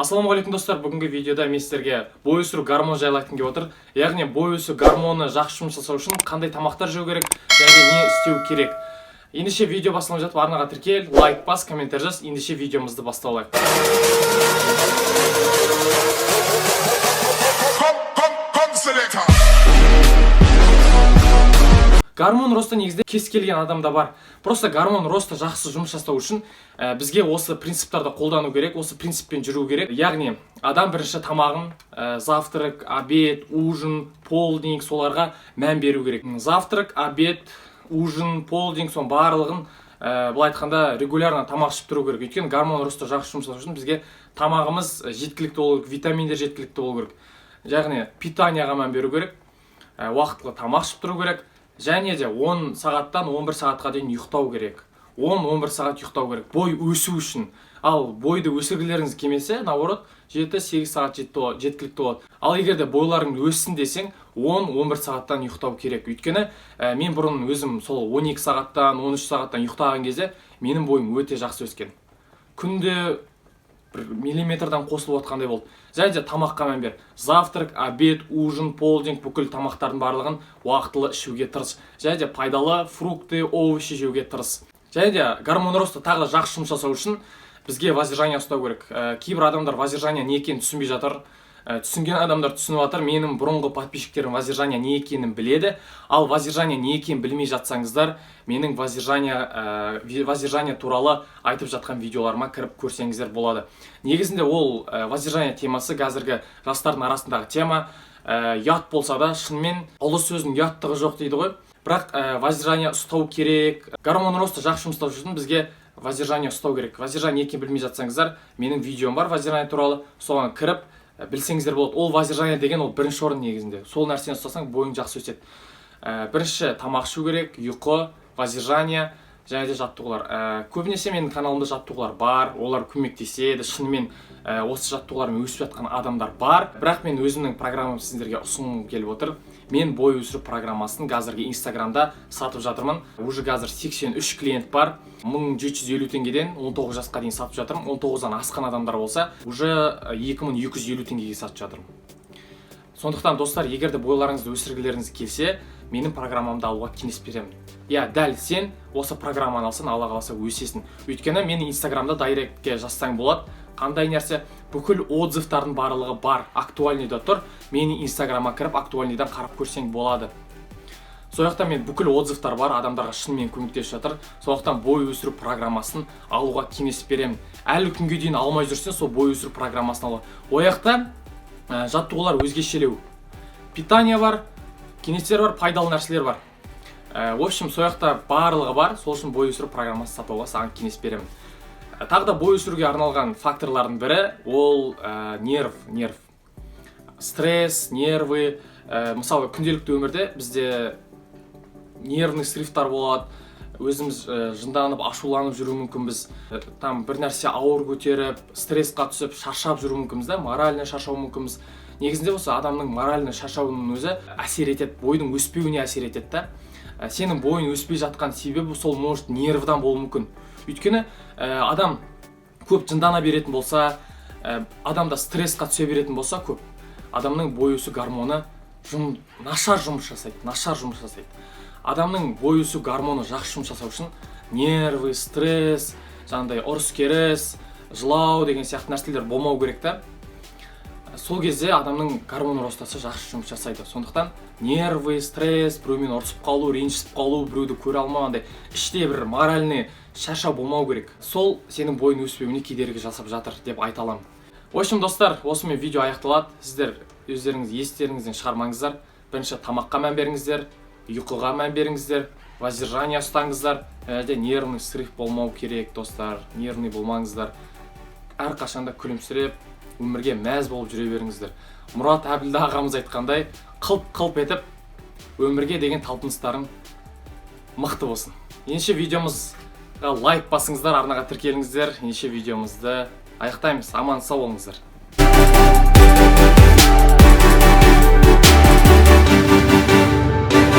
Ассалаумағалейкум достар, бүгінгі видеода мен сіздерге бой өсіру гормоны жайлы айтқым келіп отыр. Яғни бой өсіру гормоны жақсы жұмыс жасау үшін қандай тамақтар жеу керек және не істеу керек. Ендеше видео басталып жатып, арнаға тіркел, лайк бас, комментар жаз. Ендеше видеомызды басталайық. Гормон росты негізде кез келген адамда бар. Просто гормон росты жақсы жұмыс жасау үшін бізге осы принциптарды қолдану керек, осы принциппен жүру керек. Яғни адам бірінші тамағын, завтрак, обед, ужин, полдник соларға мән беру керек. Завтрак, обед, ужин, полдник сон барлығын былай айтқанда регулярно тамақ ішіп тұру керек. Өйткені гормон росты жақсы жұмыс жасау үшін бізге тамағымыз жеткілікті болу керек, витаминдер жеткілікті болу керек. Яғни питанияға мән беру керек, уақытылы тамақ ішіп тұру керек. Және де 10 сағаттан 11 сағатқа дейін ұйықтау керек. 10-11 сағат ұйықтау керек. Бой өсу үшін. Ал бойды өсіргілеріңіз келмесе, наоборот, 7-8 сағат жеткілікті болады. Ал егер де бойларың өссін десең, 10-11 сағаттан ұйықтау керек. Өйткені мен бұрын өзім сол 12 сағаттан, 13 сағаттан ұйықтаған кезде менің бойым өте жақсы өскен. Күнде миллиметрдан қосылып отқандай болды. Және де тамаққа мән бер. Завтрак, обед, ужин, полдник бүкіл тамақтардың барлығын уақытылы ішуге тырыс. Және де пайдалы фрукты, овощи жеуге тырыс. Және де гормон росты тағы жақсы жұмыс жасау үшін бізге воздержание ұстау керек. Кейбір адамдар воздержание не екенін түсінбей жатыр. Түсінген адамдар түсініп жатыр. Менің бұрынғы подписчиктерім воздержание не екенін біледі. Ал воздержание не екенін білмей жатсаңыздар, менің воздержание туралы айтып жатқан видеоларыма кіріп көрсеңіздер болады. Негізінде ол воздержание темасы қазіргі жастардың арасындағы тема. Ұят болса да, шынымен ұлы сөздің ұяттығы жоқ дейді ғой. Бірақ воздержание ұстау керек. Гормон росты жақсы жұмыс жасау үшін бізге воздержание ұстау керек. Воздержание не екенін білмей жатсаңыздар, менің видеом бар воздержание туралы. Соған кіріп білсеңіздер болады. Ол воздержание деген ол бірінші орын негізінде. Сол нәрсені ұстасаң, бойың жақсы өседі. Бірінші тамақ ішу керек, ұйқы, воздержание және де жаттығулар. Көбінесе менің каналымда жаттығулар бар, олар көмектеседі. Шынымен осы жаттығулармен өсіп жатқан адамдар бар. Бірақ мен өзімнің программамды сіздерге ұсынғым келіп отыр. Мен бой өсіру программасын қазіргі Инстаграмда сатып жатырмын. Уже қазір 83 клиент бар. 1750 теңгеден 19 жасқа дейін сатып жатырмын. 19-дан асқан адамдар болса, уже 2250 теңгеге сатып жатырмын. Сондықтан достар, егер де бойларыңызды өсіргілеріңіз келсе, менің программамды алуға кеңес беремін. Дәл сен осы программаны алсаң, Алла қаласа өсесің. Өйткені мені Инстаграмда дайректке жазсаң болады. Қандай нәрсе? Бүкіл отзывтардың барлығы бар. Актуальныйда тұр. Мені Инстаграмға кіріп, актуальныйдан қарап көрсең болады. Сояқтан мен бүкіл отзывтар бар, адамдарға шынымен көмектесіп жатыр. Сояқтан бой өсіру программасын алуға кеңес беремін. Әлі күнге дейін алмай жүрсен, сол бой өсіру программасын алуға. Ояқта жаттығулар өзгешелеу. Питания бар, кеңестер бар, пайдалы нәрселер бар. В общем, сояқта барлығы бар. Сол үшін бой өсіру программасын сатуға саған кеңес беремін. Тағы да бой өсіруге арналған факторлардың бірі ол нерв. Стресс, нервы. Мысалы, күнделікті өмірде бізде нервный срывтар болады. Өзіміз жынданып, ашуланып жүру мүмкінбіз. Там бір нәрсе ауыр көтеріп, стрессқа түсіп, шаршап жүру мүмкінбіз да, морально шаршау мүмкінбіз. Негізінде осы адамның морально шаршауының өзі әсер етеді, бойдың өспеуіне әсер етеді да. Сенің бойың өспей жатқан себебі сол может нервдан болуы мүмкін. Өйткені адам көп жындана беретін болса, адамда стрессқа түсе беретін болса көп, адамның бой өсу гормоны нашар жұмыс жасайды. Адамның бой өсу гормоны жақсы жұмыс жасау үшін нервы, стресс, жаңағыдай ұрыс-керіс, жылау деген сияқты нәрселер болмау керек та. Сол кезде адамның гормон ростасы жақсы жұмыс жасайды. Сондықтан нервы, стресс, біреумен ұрысып қалу, ренжісіп қалу, біреуді көре алмағандай іште бір моральный шаршау болмау керек. Сол сенің бойың өспеуіне кедергі жасап жатыр деп айта аламын. В общем, достар, осымен видео аяқталады. Сіздер өздеріңіз естеріңізден шығармаңыздар. Бірінші тамаққа мән беріңіздер, ұйқыға мән беріңіздер, воздержание ұстаңыздар. Нервный срыв болмау керек, достар. Нервный болмаңыздар. Әрқашанда күлімсіреп, өмірге мәз болып жүре беріңіздер. Мұрат Әбілді ағамыз айтқандай, қылп етіп, өмірге деген талпыныстарың мықты болсын. Ендеше видеомызға лайк басыңыздар, арнаға тіркеліңіздер. Ендеше видеомызды аяқтаймыз. Аман сау болыңыздар.